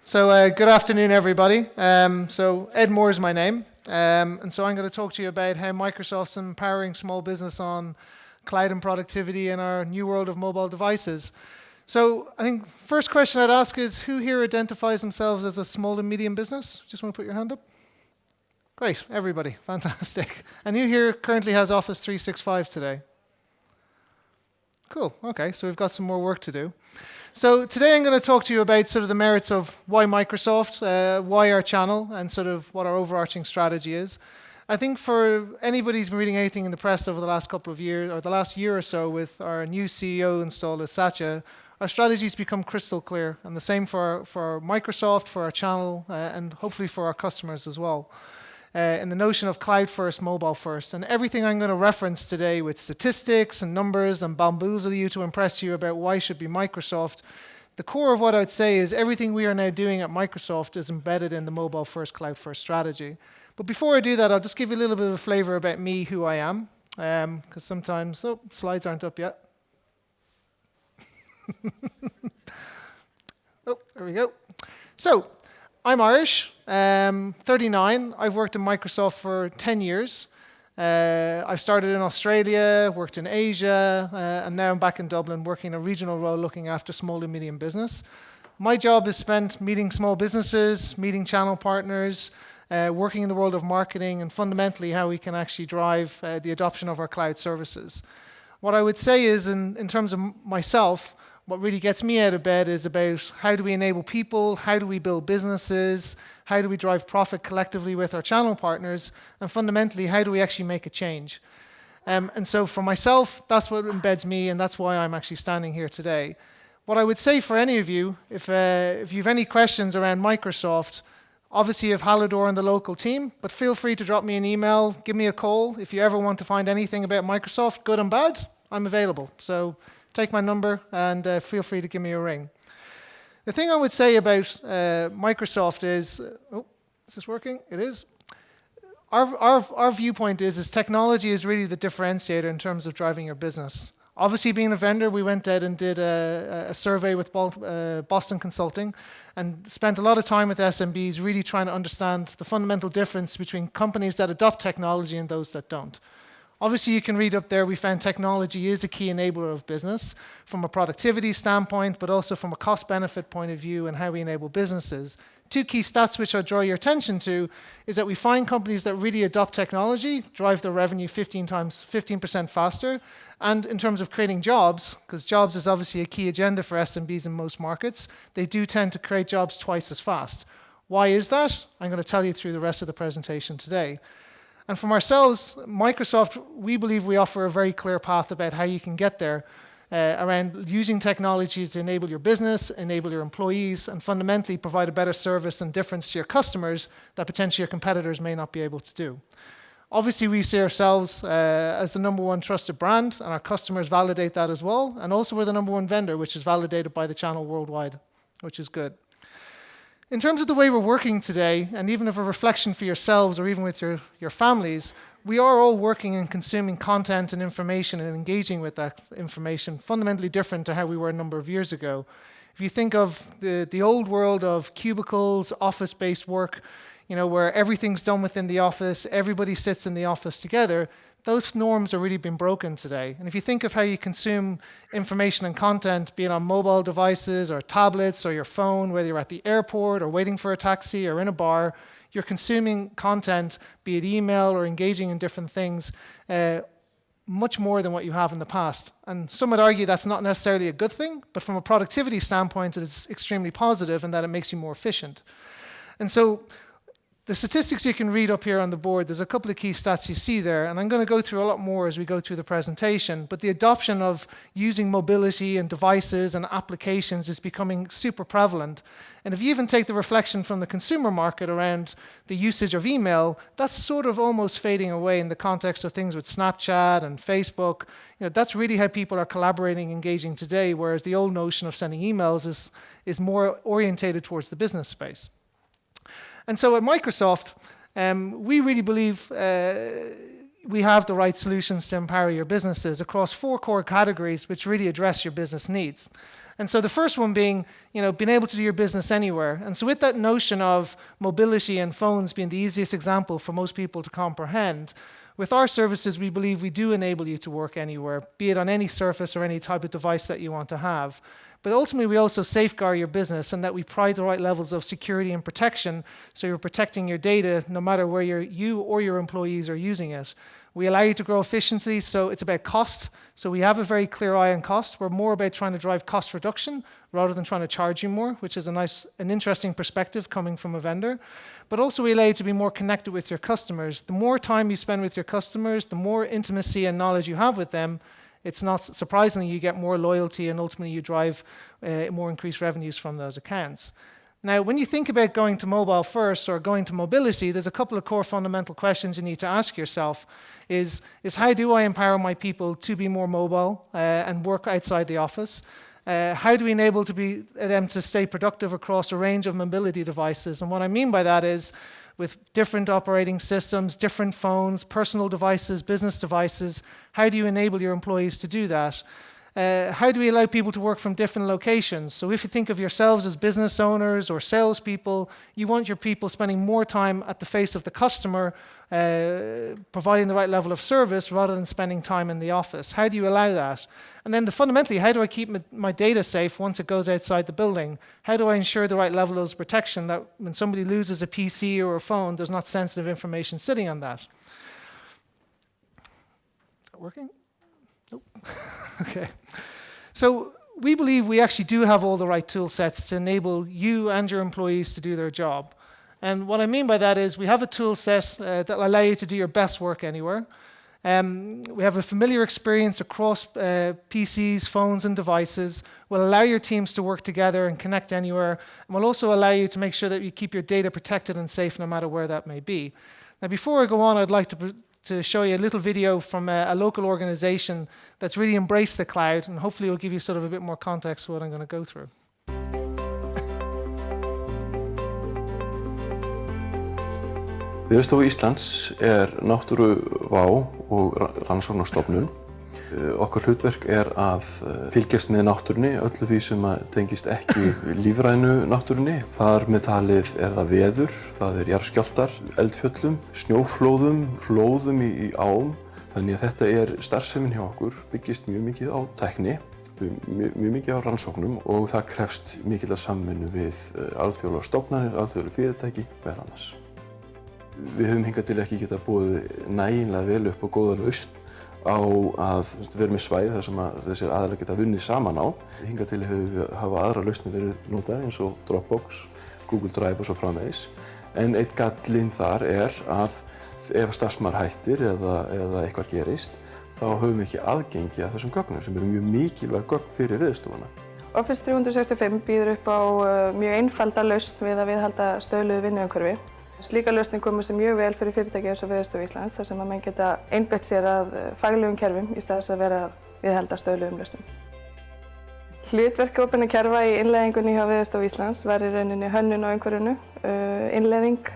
Good afternoon, everybody. Ed Moore is my name, and so I'm going to talk to you about how Microsoft's empowering small business on cloud and productivity in our new world of mobile devices. So I think first question I'd ask is, who here identifies themselves as a small and medium business? Just want to put your hand up. Great, everybody, fantastic. And who here currently has Office 365 today? Cool, okay, so we've got some more work to do. So today I'm going to talk to you about sort of the merits of why Microsoft, why our channel, and sort of what our overarching strategy is. I think for anybody who's been reading anything in the press over the last couple of years, or the last year or so with our new CEO installed as Satya, our strategy's become crystal clear, and the same for Microsoft, for our channel, and hopefully for our customers as well. In the notion of cloud first, mobile first. And everything I'm going to reference today with statistics and numbers and bamboozle you to impress you about why should be Microsoft, the core of what I would say is everything we are now doing at Microsoft is embedded in the mobile first, cloud first strategy. But before I do that, I'll just give you a little bit of a flavor about me, who I am, because sometimes, slides aren't up yet. There we go. So, I'm Irish, 39. I've worked in Microsoft for 10 years. I've started in Australia, worked in Asia, and now I'm back in Dublin working a regional role looking after small and medium business. My job is spent meeting small businesses, meeting channel partners, working in the world of marketing, and fundamentally how we can actually drive the adoption of our cloud services. What I would say is, in terms of myself, what really gets me out of bed is about how do we enable people, how do we build businesses, how do we drive profit collectively with our channel partners, and fundamentally, how do we actually make a change? And so for myself, that's what embeds me, and that's why I'm actually standing here today. What I would say for any of you, if you have any questions around Microsoft, obviously you have Hallador and the local team, but feel free to drop me an email, give me a call. If you ever want to find anything about Microsoft, good and bad, I'm available. So take my number and feel free to give me a ring. The thing I would say about Microsoft is, is this working? It is. Our viewpoint is technology is really the differentiator in terms of driving your business. Obviously, being a vendor, we went out and did a survey with Boston Consulting and spent a lot of time with SMBs really trying to understand the fundamental difference between companies that adopt technology and those that don't. Obviously, you can read up there, we found technology is a key enabler of business from a productivity standpoint, but also from a cost-benefit point of view and how we enable businesses. Two key stats which I'll draw your attention to is that we find companies that really adopt technology drive their revenue 15% faster. And in terms of creating jobs, because jobs is obviously a key agenda for SMBs in most markets, they do tend to create jobs twice as fast. Why is that? I'm going to tell you through the rest of the presentation today. And from ourselves, Microsoft, we believe we offer a very clear path about how you can get there around using technology to enable your business, enable your employees, and fundamentally provide a better service and difference to your customers that potentially your competitors may not be able to do. Obviously, we see ourselves as the number one trusted brand, and our customers validate that as well. And also, we're the number one vendor, which is validated by the channel worldwide, which is good. In terms of the way we're working today, and even if a reflection for yourselves or even with your families, we are all working and consuming content and information and engaging with that information fundamentally different to how we were a number of years ago. If you think of the old world of cubicles, office-based work, where everything's done within the office, everybody sits in the office together, those norms have really been broken today. And if you think of how you consume information and content, be it on mobile devices or tablets or your phone, whether you're at the airport or waiting for a taxi or in a bar, you're consuming content, be it email or engaging in different things, much more than what you have in the past. And some would argue that's not necessarily a good thing, but from a productivity standpoint, it's extremely positive in that it makes you more efficient. And so the statistics you can read up here on the board, there's a couple of key stats you see there, and I'm going to go through a lot more as we go through the presentation, but the adoption of using mobility and devices and applications is becoming super prevalent. And if you even take the reflection from the consumer market around the usage of email, that's sort of almost fading away in the context of things with Snapchat and Facebook. That's really how people are collaborating, engaging today, whereas the old notion of sending emails is more orientated towards the business space. And so at Microsoft, we really believe we have the right solutions to empower your businesses across 4 core categories which really address your business needs. And so the first one being, being able to do your business anywhere. And so with that notion of mobility and phones being the easiest example for most people to comprehend, with our services, we believe we do enable you to work anywhere, be it on any surface or any type of device that you want to have. But ultimately, we also safeguard your business and that we provide the right levels of security and protection, so you're protecting your data no matter where you or your employees are using it. We allow you to grow efficiency, so it's about cost. So we have a very clear eye on cost. We're more about trying to drive cost reduction rather than trying to charge you more, which is an interesting perspective coming from a vendor. But also we allow you to be more connected with your customers. The more time you spend with your customers, the more intimacy and knowledge you have with them, it's not surprisingly you get more loyalty and ultimately you drive more increased revenues from those accounts. Now, when you think about going to mobile first or going to mobility, there's a couple of core fundamental questions you need to ask yourself. Is how do I empower my people to be more mobile and work outside the office? How do we enable them to stay productive across a range of mobility devices? And what I mean by that is with different operating systems, different phones, personal devices, business devices, how do you enable your employees to do that? How do we allow people to work from different locations? So if you think of yourselves as business owners or salespeople, you want your people spending more time at the face of the customer, providing the right level of service rather than spending time in the office. How do you allow that? And then fundamentally, how do I keep my data safe once it goes outside the building? How do I ensure the right level of protection that when somebody loses a PC or a phone, there's not sensitive information sitting on that? Is that working? Nope. Okay. So we believe we actually do have all the right tool sets to enable you and your employees to do their job. And what I mean by that is we have a tool set that will allow you to do your best work anywhere. We have a familiar experience across PCs, phones, and devices. We'll allow your teams to work together and connect anywhere. And we'll also allow you to make sure that you keep your data protected and safe no matter where that may be. Now, before I go on, I'd like to show you a little video from a local organization that's really embraced the cloud, and hopefully it will give you sort of a bit more context to what I'm going to go through. Veðurstofa Íslands náttúruvá og rannsóknarstofnun. Okkar hlutverk að fylgjast með náttúrunni, öllu því sem tengist ekki lífrænu náttúrunni. Þar með talið það veður, það jarðskjálftar, eldfjöllum, snjóflóðum, flóðum í ám. Þannig að þetta starfsemin hjá okkur byggist mjög mikið á tækni, mjög mikið á rannsóknum og það krefst mikillar samvinnu við alþjóðlegar stofnanir, alþjóðleg fyrirtæki, meðal annars. Við höfum hingað til ekki getað boðið nægilega vel upp og góða lausn á að vera með svæði þar sem þessir aðilar geta vunnið saman á. Hingað til hafa aðrar lausnir verið notaðar eins og Dropbox, Google Drive og svo framvegis. En einn gallinn þar að ef starfsmaður hættir eða eitthvað gerist, þá höfum við ekki aðgengi að þessum gögnum sem mjög mikilvæg gögn fyrir Veðurstofuna. Office 365 býður upp á mjög einfalda lausn við að viðhalda stöðluðu vinnuumhverfi. Slíkar lausnir koma sér mjög vel fyrir fyrirtæki eins og Veðurstofa Íslands þar sem menn geta einbeitt sér að faglegum kerfum í stað þess að vera að viðhalda stöðluðum lausnum. Hlutverk opinna kerfa í innleiðingunni hjá Veðurstofa Íslands var í rauninni hönnun á umhverfinu, innleiðing,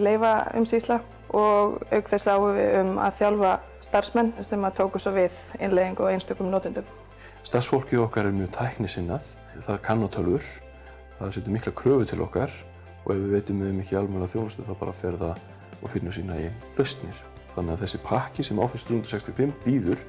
leyfaumsýsla og auk þess áhuga við að þjálfa starfsmenn sem tóku svo við innleiðingu og einstökum notendum. Starfsfólkið okkar mjög tæknisinnað, það kann á tölvur, það setur mikla kröfu til okkar. Og ef við veitum ekki almennilega þjónustu þá bara fer það og finnur sína eigin lausnir. Þannig að þessi pakki sem Office 365 býður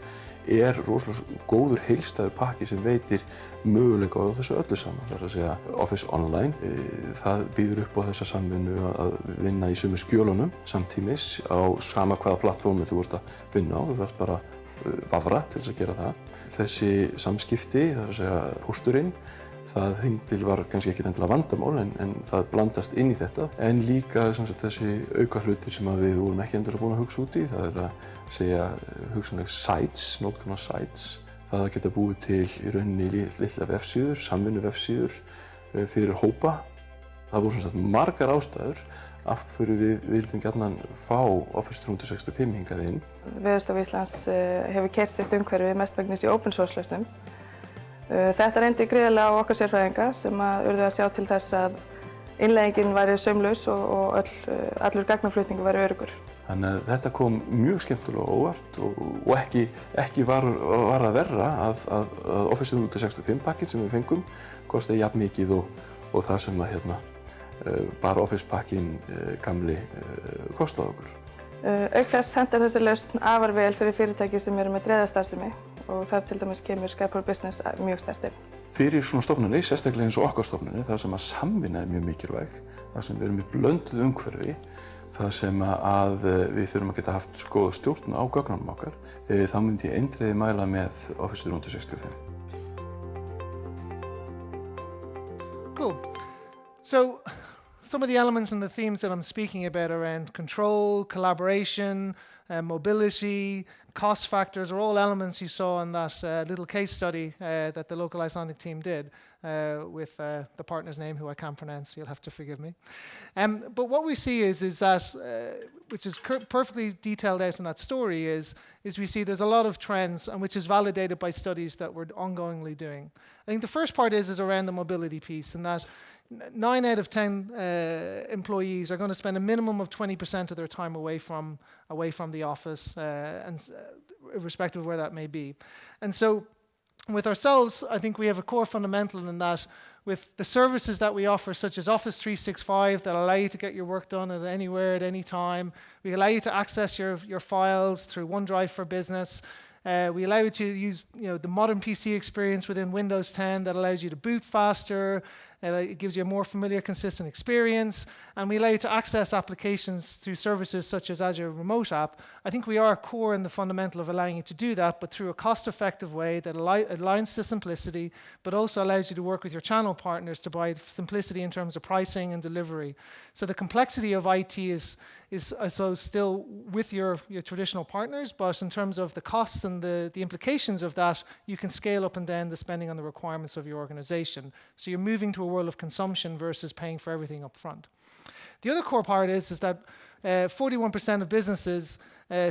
rosalega góður heildstæður pakki sem veitir möguleika á þessu öllu saman. Það að segja Office Online, það býður upp á þessa samvinnu að vinna í sömu skjölunum samtímis á sama hvaða plattformi þú ert að vinna á. Þú þarft bara vafra til þess að gera það. Þessi samskipti, það að segja pósturinn, það hingtil var kannski ekki endilega vandamál en það blandast inn í þetta. En líka þessi aukahlutir sem við vorum ekki endilega búin að hugsa út í. Það að segja hugsanlega sites, notkun á sites. Það að geta búið til í rauninni litla vefsíður, samvinnu vefsíður fyrir hópa. Það voru margar ástæður af hverju við vildum gjarnan fá Office 365 hingað inn. Veðurstofa Íslands hefur keyrt sitt umhverfi mestmegnis í open source lausnum. Þetta reyndi gríðarlega á okkar sérfræðinga sem urðu að sjá til þess að innleiðingin væri saumlaus og allur gagnaflutningur væri öruggur. Þannig að þetta kom mjög skemmtilega á óvart og ekki var að verra að Office 365 pakkinn sem við fengum kostaði jafn mikið og það sem að bara Office pakkinn gamli kostaði okkur. Auk þess hentar þessi lausn afar vel fyrir fyrirtæki sem eru með dreifðastarfsemi og þar til dæmis kemur Skype for Business mjög sterkt inn. Fyrir svona stofnanir, sérstaklega eins og okkar stofnanir, þar sem að samvinna mjög mikilvæg, þar sem við erum í blönduð umhverfi, þar sem að við þurfum að geta haft góða stjórn á gögnunum okkar, þá myndi ég eindreiði mæla með Office 365. Cool. So, some of the elements and the themes that I'm speaking about around control, collaboration, mobility, cost factors are all elements you saw in that little case study that the local Icelandic team did with the partner's name, who I can't pronounce, you'll have to forgive me. But what we see is that, which is perfectly detailed out in that story, is we see there's a lot of trends, and which is validated by studies that we're ongoingly doing. I think the first part is around the mobility piece, and that 9 out of 10 employees are going to spend a minimum of 20% of their time away from the office, and irrespective of where that may be. And so with ourselves, I think we have a core fundamental in that with the services that we offer, such as Office 365, that allow you to get your work done at anywhere, at any time. We allow you to access your files through OneDrive for Business. We allow you to use the modern PC experience within Windows 10 that allows you to boot faster. It gives you a more familiar, consistent experience. And we allow you to access applications through services such as Azure Remote App. I think we are core in the fundamental of allowing you to do that, but through a cost-effective way that aligns to simplicity, but also allows you to work with your channel partners to provide simplicity in terms of pricing and delivery. So the complexity of IT is I suppose, still with your traditional partners, but in terms of the costs and the implications of that, you can scale up and down the spending on the requirements of your organization. So you're moving to a world of consumption versus paying for everything up front. The other core part is that 41% of businesses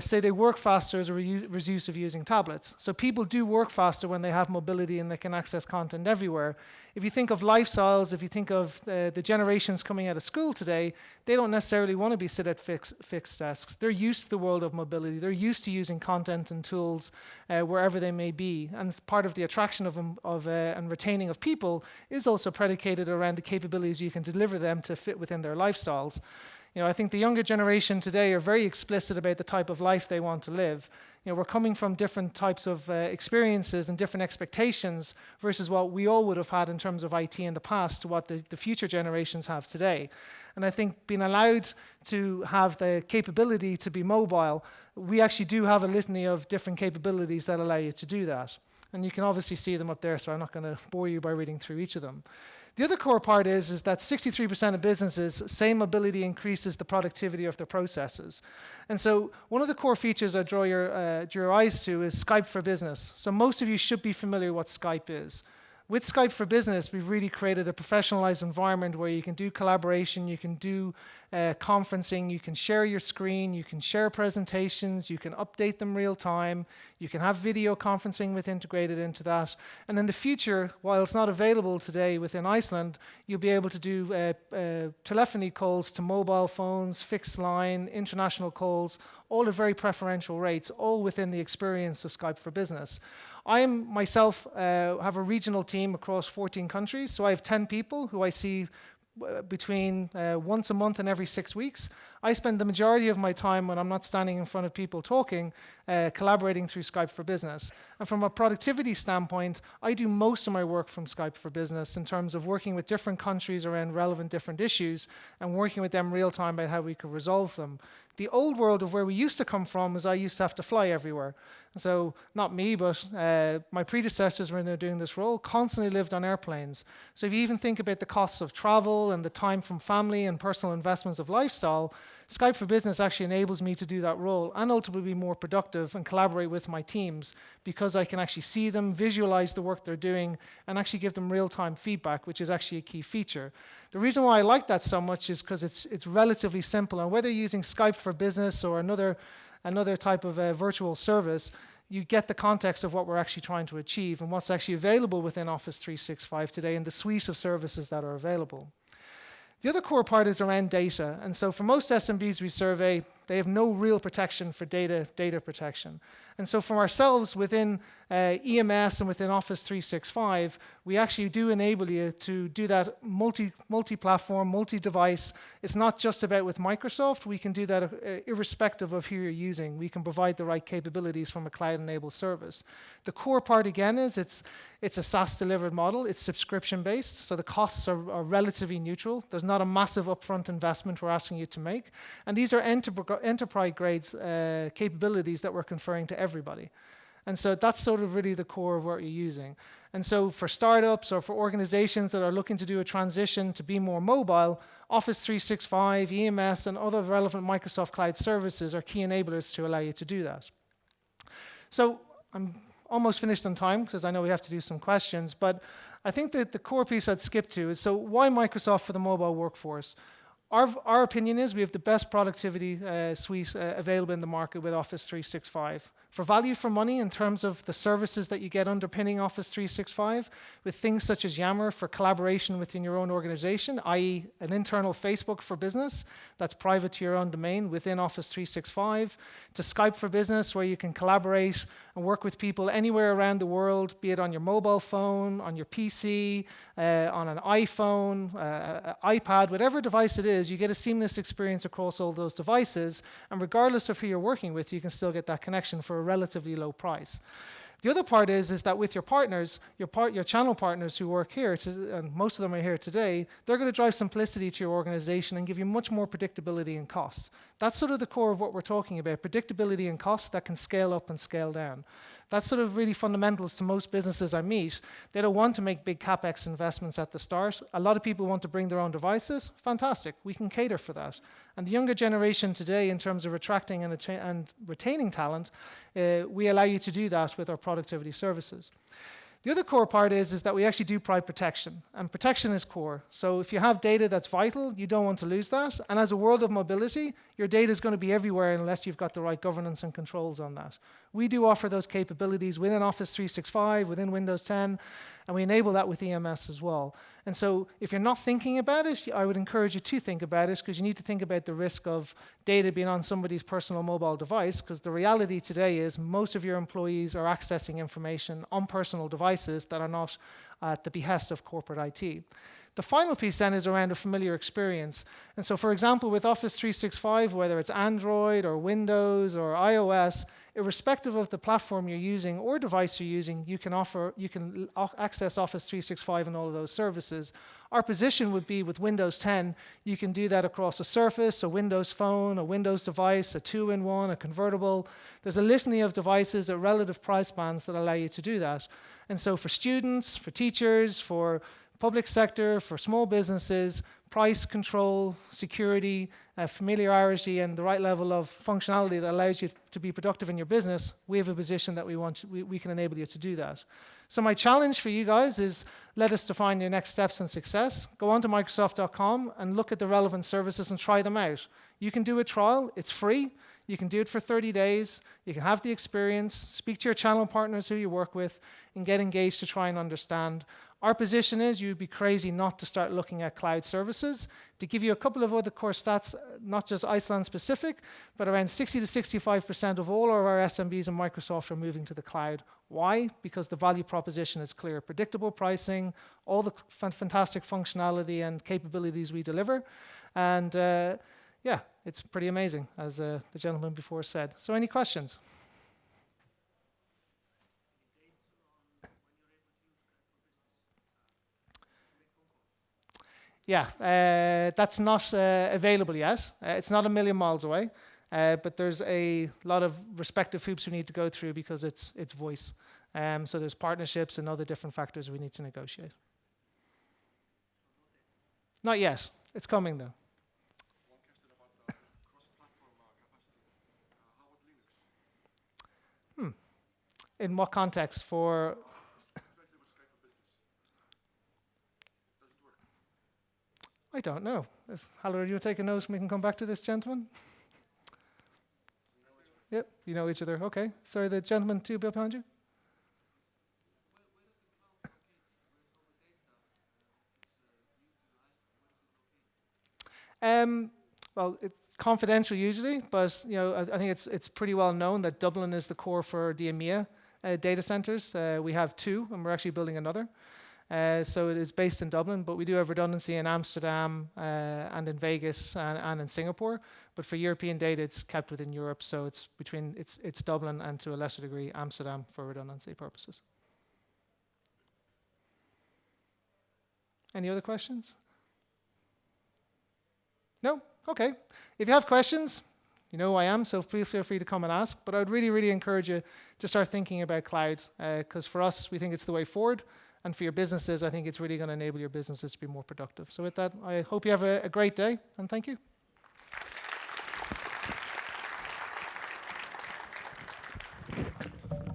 say they work faster as a result of using tablets. So people do work faster when they have mobility and they can access content everywhere. If you think of lifestyles, if you think of the generations coming out of school today, they don't necessarily want to be sit at fixed desks. They're used to the world of mobility. They're used to using content and tools wherever they may be. And part of the attraction and retaining of people is also predicated around the capabilities you can deliver them to fit within their lifestyles. I think the younger generation today are very explicit about the type of life they want to live. We're coming from different types of experiences and different expectations versus what we all would have had in terms of IT in the past to what the future generations have today. And I think being allowed to have the capability to be mobile, we actually do have a litany of different capabilities that allow you to do that. And you can obviously see them up there, so I'm not going to bore you by reading through each of them. The other core part is that 63% of businesses say mobility increases the productivity of their processes. And so one of the core features I draw your eyes to is Skype for Business. So most of you should be familiar what Skype is. With Skype for Business, we've really created a professionalized environment where you can do collaboration, you can do conferencing, you can share your screen, you can share presentations, you can update them real time, you can have video conferencing integrated into that. And in the future, while it's not available today within Iceland, you'll be able to do telephony calls to mobile phones, fixed line, international calls, all at very preferential rates, all within the experience of Skype for Business. I myself have a regional team across 14 countries, so I have 10 people who I see between once a month and every 6 weeks. I spend the majority of my time when I'm not standing in front of people talking, collaborating through Skype for Business. And from a productivity standpoint, I do most of my work from Skype for Business in terms of working with different countries around relevant different issues and working with them real time about how we could resolve them. The old world of where we used to come from is I used to have to fly everywhere. So not me, but my predecessors when they were doing this role constantly lived on airplanes. So if you even think about the costs of travel and the time from family and personal investments of lifestyle, Skype for Business actually enables me to do that role and ultimately be more productive and collaborate with my teams because I can actually see them, visualize the work they're doing, and actually give them real-time feedback, which is actually a key feature. The reason why I like that so much is because it's relatively simple, and whether you're using Skype for Business or another type of virtual service, you get the context of what we're actually trying to achieve and what's actually available within Office 365 today and the suite of services that are available. The other core part is around data. And so for most SMBs we survey, They have no real protection for data protection. And so from ourselves within EMS and within Office 365, we actually do enable you to do that multi-platform, multi-device. It's not just about with Microsoft. We can do that irrespective of who you're using. We can provide the right capabilities from a cloud-enabled service. The core part, again, is it's a SaaS-delivered model. It's subscription-based, so the costs are relatively neutral. There's not a massive upfront investment we're asking you to make. And these are enterprise-grade capabilities that we're conferring to everybody. And so that's sort of really the core of what you're using. And so for startups or for organizations that are looking to do a transition to be more mobile, Office 365, EMS, and other relevant Microsoft Cloud services are key enablers to allow you to do that. So I'm almost finished on time because I know we have to do some questions, but I think that the core piece I'd skip to is, so why Microsoft for the mobile workforce? Our opinion is we have the best productivity suite available in the market with Office 365. For value for money in terms of the services that you get underpinning Office 365, with things such as Yammer for collaboration within your own organization, i.e. an internal Facebook for business that's private to your own domain within Office 365, to Skype for Business where you can collaborate and work with people anywhere around the world, be it on your mobile phone, on your PC, on an iPhone, iPad, whatever device it is, you get a seamless experience across all those devices, and regardless of who you're working with, you can still get that connection for a relatively low price. The other part is that with your partners, your channel partners who work here, and most of them are here today, they're going to drive simplicity to your organization and give you much more predictability and cost. That's sort of the core of what we're talking about, predictability and cost that can scale up and scale down. That's sort of really fundamentals to most businesses I meet. They don't want to make big CapEx investments at the start. A lot of people want to bring their own devices. Fantastic. We can cater for that. And the younger generation today, in terms of attracting and retaining talent, we allow you to do that with our productivity services. The other core part is that we actually do provide protection, and protection is core. So if you have data that's vital, you don't want to lose that. And as a world of mobility, your data is going to be everywhere unless you've got the right governance and controls on that. We do offer those capabilities within Office 365, within Windows 10, and we enable that with EMS as well. And so if you're not thinking about it, I would encourage you to think about it, because you need to think about the risk of data being on somebody's personal mobile device, because the reality today is most of your employees are accessing information on personal devices that are not at the behest of corporate IT. The final piece then is around a familiar experience. And so, for example, with Office 365, whether it's Android or Windows or iOS, irrespective of the platform you're using or device you're using, you can access Office 365 and all of those services. Our position would be with Windows 10, you can do that across a Surface, a Windows Phone, a Windows device, a 2-in-1, a convertible. There's a litany of devices at relative price bands that allow you to do that. And so for students, for teachers, for public sector, for small businesses, price control, security, familiarity, and the right level of functionality that allows you to be productive in your business, we have a position that we can enable you to do that. So my challenge for you guys is, let us define your next steps in success. Go on to Microsoft.com and look at the relevant services and try them out. You can do a trial. It's free. You can do it for 30 days. You can have the experience, speak to your channel partners who you work with, and get engaged to try and understand. Our position is you'd be crazy not to start looking at cloud services. To give you a couple of other core stats, not just Iceland specific, but around 60 to 65% of all of our SMBs in Microsoft are moving to the cloud. Why? Because the value proposition is clear. Predictable pricing, all the fantastic functionality and capabilities we deliver. And yeah, it's pretty amazing, as the gentleman before said. So any questions? Yeah, that's not available yet. It's not a million miles away, but there's a lot of respective hoops we need to go through because it's voice. So there's partnerships and other different factors we need to negotiate. Not yet. It's coming, though. One question about the cross-platform capacity. How about Linux? In what context? For Especially with Skype for Business. Does it work? I don't know. If Hallor, you take a note, and we can come back to this gentleman. Yep, you know each other. Okay. Sorry, the gentleman two behind you. Well, confidential usually, but I think it's pretty well known that Dublin is the core for the EMEA data centers. We have 2, and we're actually building another. So it is based in Dublin, but we do have redundancy in Amsterdam and in Vegas and in Singapore. But for European data, it's kept within Europe, so it's Dublin and to a lesser degree Amsterdam for redundancy purposes. Any other questions? No? Okay. If you have questions, you know who I am, so please feel free to come and ask. But I would really, really encourage you to start thinking about cloud, because for us, we think it's the way forward. And for your businesses, I think it's really going to enable your businesses to be more productive. So with that, I hope you have a great day, and thank you.